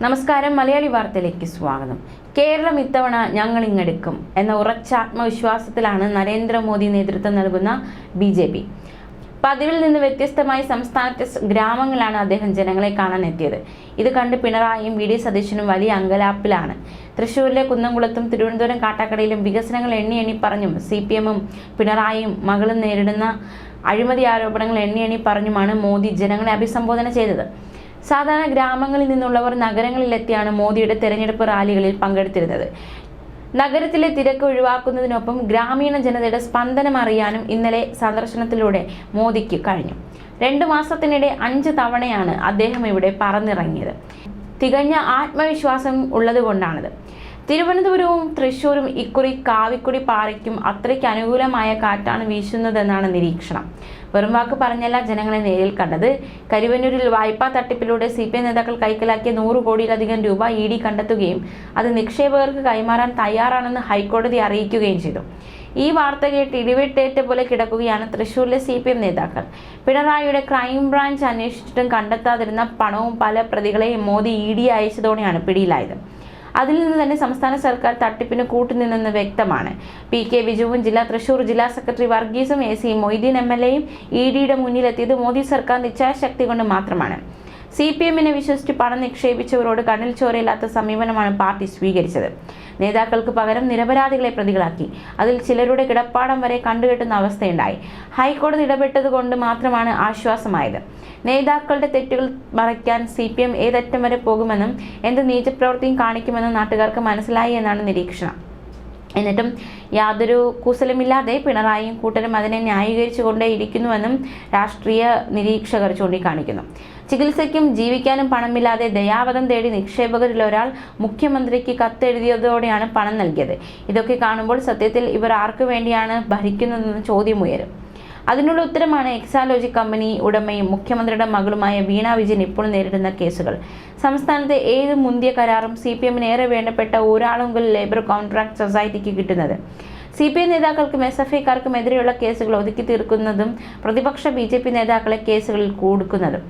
നമസ്കാരം. മലയാളി വാർത്തയിലേക്ക് സ്വാഗതം. കേരളം ഇത്തവണ ഞങ്ങൾ ഇങ്ങെടുക്കും എന്ന ഉറച്ച ആത്മവിശ്വാസത്തിലാണ് നരേന്ദ്രമോദി നേതൃത്വം നൽകുന്ന BJP. പതിവിൽ നിന്ന് വ്യത്യസ്തമായി സംസ്ഥാനത്തെ ഗ്രാമങ്ങളാണ് അദ്ദേഹം ജനങ്ങളെ കാണാൻ എത്തിയത്. ഇത് കണ്ട് പിണറായിയും VD സതീശനും വലിയ അങ്കലാപ്പിലാണ്. തൃശ്ശൂരിലെ കുന്നംകുളത്തും തിരുവനന്തപുരം കാട്ടാക്കടയിലും വികസനങ്ങൾ എണ്ണി പറഞ്ഞും CPM-ഉം പിണറായിയും മകളും നേരിടുന്ന അഴിമതി ആരോപണങ്ങൾ എണ്ണി പറഞ്ഞുമാണ് മോദി ജനങ്ങളെ അഭിസംബോധന ചെയ്തത്. സാധാരണ ഗ്രാമങ്ങളിൽ നിന്നുള്ളവർ നഗരങ്ങളിലെത്തിയാണ് മോദിയുടെ തെരഞ്ഞെടുപ്പ് റാലികളിൽ പങ്കെടുത്തിരുന്നത്. നഗരത്തിലെ തിരക്ക് ഒഴിവാക്കുന്നതിനൊപ്പം ഗ്രാമീണ ജനതയുടെ സ്പന്ദനം അറിയാനും ഇന്നലെ സന്ദർശനത്തിലൂടെ മോദിക്ക് കഴിഞ്ഞു. 2 മാസത്തിനിടെ 5 തവണയാണ് അദ്ദേഹം ഇവിടെ പറന്നിറങ്ങിയത്. തികഞ്ഞ ആത്മവിശ്വാസം ഉള്ളതുകൊണ്ടാണിത്. തിരുവനന്തപുരവും തൃശ്ശൂരും ഇക്കുറി കാവിക്കുടി പാറയ്ക്കും അത്രയ്ക്ക് അനുകൂലമായ കാറ്റാണ് വീശുന്നതെന്നാണ് നിരീക്ഷണം. വെറും വാക്ക് പറഞ്ഞല്ല ജനങ്ങളെ നേരിൽ കണ്ടത്. കരുവന്നൂരിൽ വായ്പാ തട്ടിപ്പിലൂടെ CPM നേതാക്കൾ കൈക്കലാക്കിയ 100 കോടിയിലധികം രൂപ ED കണ്ടെത്തുകയും അത് നിക്ഷേപകർക്ക് കൈമാറാൻ തയ്യാറാണെന്ന് ഹൈക്കോടതി അറിയിക്കുകയും ചെയ്തു. ഈ വാർത്ത കേട്ട് ഇടിവെട്ടേറ്റ പോലെ കിടക്കുകയാണ് തൃശ്ശൂരിലെ CPM നേതാക്കൾ. പിണറായിയുടെ ക്രൈംബ്രാഞ്ച് അന്വേഷിച്ചിട്ടും കണ്ടെത്താതിരുന്ന പണവും പല പ്രതികളെയും മോദി ED അയച്ചതോടെയാണ് പിടിയിലായത്. അതിൽ നിന്ന് തന്നെ സംസ്ഥാന സർക്കാർ തട്ടിപ്പിന് കൂട്ടുനിന്നെന്ന് വ്യക്തമാണ്. PK ബിജുവും തൃശ്ശൂർ ജില്ലാ സെക്രട്ടറി വർഗീസും AC മൊയ്തീൻ MLA-യും EDയുടെ മുന്നിലെത്തിയത് മോദി സർക്കാർ നിശ്ചയശക്തി കൊണ്ട് മാത്രമാണ്. CPM-നെ വിശ്വസിച്ച് പണം നിക്ഷേപിച്ചവരോട് കണ്ണിൽ ചോരയില്ലാത്ത സമീപനമാണ് പാർട്ടി സ്വീകരിച്ചത്. നേതാക്കൾക്ക് പകരം നിരപരാധികളെ പ്രതികളാക്കി. അതിൽ ചിലരുടെ കിടപ്പാടം വരെ കണ്ടുകെട്ടുന്ന അവസ്ഥയുണ്ടായി. ഹൈക്കോടതി ഇടപെട്ടത് കൊണ്ട് മാത്രമാണ് ആശ്വാസമായത്. നേതാക്കളുടെ തെറ്റുകൾ മറയ്ക്കാൻ CPM ഏതറ്റം വരെ പോകുമെന്നും എന്ത് നീചപ്രവൃത്തിയും കാണിക്കുമെന്നും നാട്ടുകാർക്ക് മനസ്സിലായി എന്നാണ് നിരീക്ഷണം. എന്നിട്ടും യാതൊരു കൂസലുമില്ലാതെ പിണറായിയും കൂട്ടരും അതിനെ ന്യായീകരിച്ചുകൊണ്ടേയിരിക്കുന്നുവെന്നും രാഷ്ട്രീയ നിരീക്ഷകർ ചൂണ്ടിക്കാണിക്കുന്നു. ചികിത്സയ്ക്കും ജീവിക്കാനും പണമില്ലാതെ ദയാവധം തേടി നിക്ഷേപകരിൽ ഒരാൾ മുഖ്യമന്ത്രിക്ക് കത്തെഴുതിയതോടെയാണ് പണം നൽകിയത്. ഇതൊക്കെ കാണുമ്പോൾ സത്യത്തിൽ ഇവർ ആർക്കു വേണ്ടിയാണ് ഭരിക്കുന്നതെന്ന് ചോദ്യമുയരും. അതിനുള്ള ഉത്തരമാണ് എക്സാലോജി കമ്പനി ഉടമയും മുഖ്യമന്ത്രിയുടെ മകളുമായ വീണ വിജയൻ ഇപ്പോൾ നേരിടുന്ന കേസുകൾ. സംസ്ഥാനത്തെ ഏത് മുന്തിയ കരാറും CPM-ന് ഏറെ വേണ്ടപ്പെട്ട ഒരാളെങ്കിലും ലേബർ കോൺട്രാക്ട് സൊസൈറ്റിക്ക് കിട്ടുന്നത്. CPM നേതാക്കൾക്കും SFI-ക്കാർക്കും എതിരെയുള്ള കേസുകൾ ഒതുക്കി തീർക്കുന്നതും പ്രതിപക്ഷ BJP നേതാക്കളെ കേസുകളിൽ കൊടുക്കുന്നതും.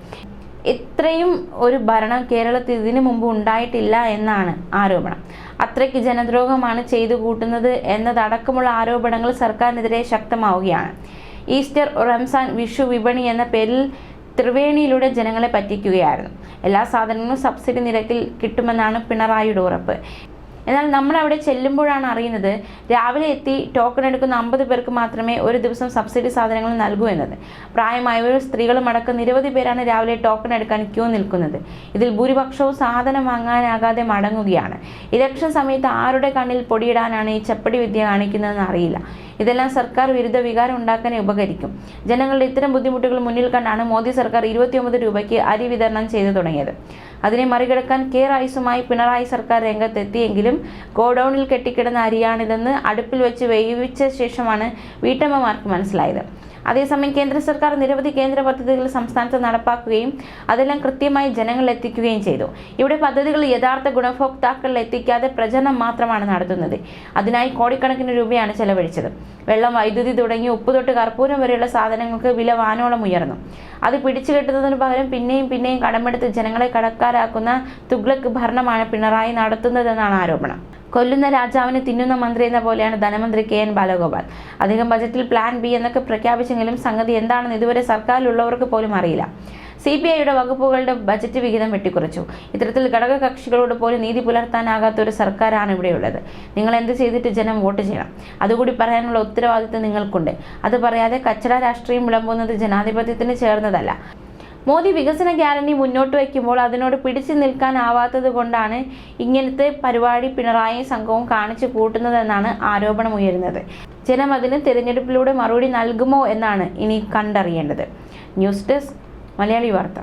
ഇത്രയും ഒരു ഭരണം കേരളത്തിൽ ഇതിനു മുമ്പ് ഉണ്ടായിട്ടില്ല എന്നാണ് ആരോപണം. അത്രയ്ക്ക് ജനദ്രോഹമാണ് ചെയ്തു കൂട്ടുന്നത് എന്നതടക്കമുള്ള ആരോപണങ്ങൾ സർക്കാരിനെതിരെ ശക്തമാവുകയാണ്. ഈസ്റ്റർ, റംസാൻ, വിഷു വിപണി എന്ന പേരിൽ ത്രിവേണിയിലൂടെ ജനങ്ങളെ പറ്റിക്കുകയായിരുന്നു. എല്ലാ സാധനങ്ങളും സബ്സിഡി നിരക്കിൽ കിട്ടുമെന്നാണ് പിണറായിയുടെ ഉറപ്പ്. എന്നാൽ നമ്മൾ അവിടെ ചെല്ലുമ്പോഴാണ് അറിയുന്നത് രാവിലെ എത്തി ടോക്കൺ എടുക്കുന്ന 50 പേർക്ക് മാത്രമേ ഒരു ദിവസം സബ്സിഡി സാധനങ്ങൾ നൽകൂ എന്നത്. പ്രായമായവരും സ്ത്രീകളും അടക്കം നിരവധി പേരാണ് രാവിലെ ടോക്കൺ എടുക്കാൻ ക്യൂ നിൽക്കുന്നത്. ഇതിൽ ഭൂരിപക്ഷവും സാധനം വാങ്ങാനാകാതെ മടങ്ങുകയാണ്. ഇലക്ഷൻ സമയത്ത് ആരുടെ കണ്ണിൽ പൊടിയിടാനാണ് ഈ ചപ്പടി വിദ്യ കാണിക്കുന്നതെന്ന് അറിയില്ല. ഇതെല്ലാം സർക്കാർ വിരുദ്ധ വികാരം ഉണ്ടാക്കാനേ ഉപകരിക്കും. ജനങ്ങളുടെ ഇത്തരം ബുദ്ധിമുട്ടുകൾ മുന്നിൽ കണ്ടാണ് മോദി സർക്കാർ 29 രൂപയ്ക്ക് അരി വിതരണം ചെയ്തു തുടങ്ങിയത്. അതിനെ മറികടക്കാൻ റൈസുമായി പിണറായി സർക്കാർ രംഗത്തെത്തിയെങ്കിലും ഗോഡൌണിൽ കെട്ടിക്കിടന്ന അരിയാണിതെന്ന് അടുപ്പിൽ വെച്ച് വേവിച്ച ശേഷമാണ് വീട്ടമ്മമാർക്ക് മനസ്സിലായത്. അതേസമയം കേന്ദ്ര സർക്കാർ നിരവധി കേന്ദ്ര പദ്ധതികൾ സംസ്ഥാനത്ത് നടപ്പാക്കുകയും അതെല്ലാം കൃത്യമായി ജനങ്ങളിൽ എത്തിക്കുകയും ചെയ്തു. ഇവിടെ പദ്ധതികൾ യഥാർത്ഥ ഗുണഭോക്താക്കളിൽ എത്തിക്കാതെ പ്രചരണം മാത്രമാണ് നടത്തുന്നത്. അതിനായി കോടിക്കണക്കിന് രൂപയാണ് ചെലവഴിച്ചത്. വെള്ളം, വൈദ്യുതി തുടങ്ങി ഉപ്പ് തൊട്ട് കർപ്പൂരം വരെയുള്ള സാധനങ്ങൾക്ക് വില വാനോളം ഉയർന്നു. അത് പിടിച്ചു കെട്ടുന്നതിന് പകരം പിന്നെയും കടമെടുത്ത് ജനങ്ങളെ കടക്കാരാക്കുന്ന തുഗ്ലക്ക് ഭരണമാണ് പിണറായി നടത്തുന്നതെന്നാണ് ആരോപണം. കൊല്ലുന്ന രാജാവിനെ തിന്നുന്ന മന്ത്രി എന്ന പോലെയാണ് ധനമന്ത്രി KN ബാലഗോപാൽ. അദ്ദേഹം ബജറ്റിൽ പ്ലാൻ B എന്നൊക്കെ പ്രഖ്യാപിച്ചെങ്കിലും സംഗതി എന്താണെന്ന് ഇതുവരെ സർക്കാരിലുള്ളവർക്ക് പോലും അറിയില്ല. CPI-യുടെ വകുപ്പുകളുടെ ബജറ്റ് വിഹിതം വെട്ടിക്കുറച്ചു. ഇത്തരത്തിൽ ഘടക കക്ഷികളോട് പോലും നീതി പുലർത്താനാകാത്ത ഒരു സർക്കാരാണ് ഇവിടെയുള്ളത്. നിങ്ങൾ എന്ത് ചെയ്തിട്ട് ജനം വോട്ട് ചെയ്യണം? അതുകൂടി പറയാനുള്ള ഉത്തരവാദിത്തം നിങ്ങൾക്കുണ്ട്. അത് പറയാതെ കച്ചട രാഷ്ട്രീയം വിളമ്പുന്നത് ജനാധിപത്യത്തിന് ചേർന്നതല്ല. മോദി വികസന ഗ്യാരണ്ടി മുന്നോട്ട് വയ്ക്കുമ്പോൾ അതിനോട് പിടിച്ചു നിൽക്കാനാവാത്തത് കൊണ്ടാണ് ഇങ്ങനത്തെ പരിപാടി പിണറായി സംഘവും കാണിച്ചു കൂട്ടുന്നതെന്നാണ് ആരോപണം ഉയരുന്നത്. ജനം അതിന് തിരഞ്ഞെടുപ്പിലൂടെ മറുപടി നൽകുമോ എന്നാണ് ഇനി കണ്ടറിയേണ്ടത്. ന്യൂസ് ഡെസ്ക്, മലയാളി വാർത്ത.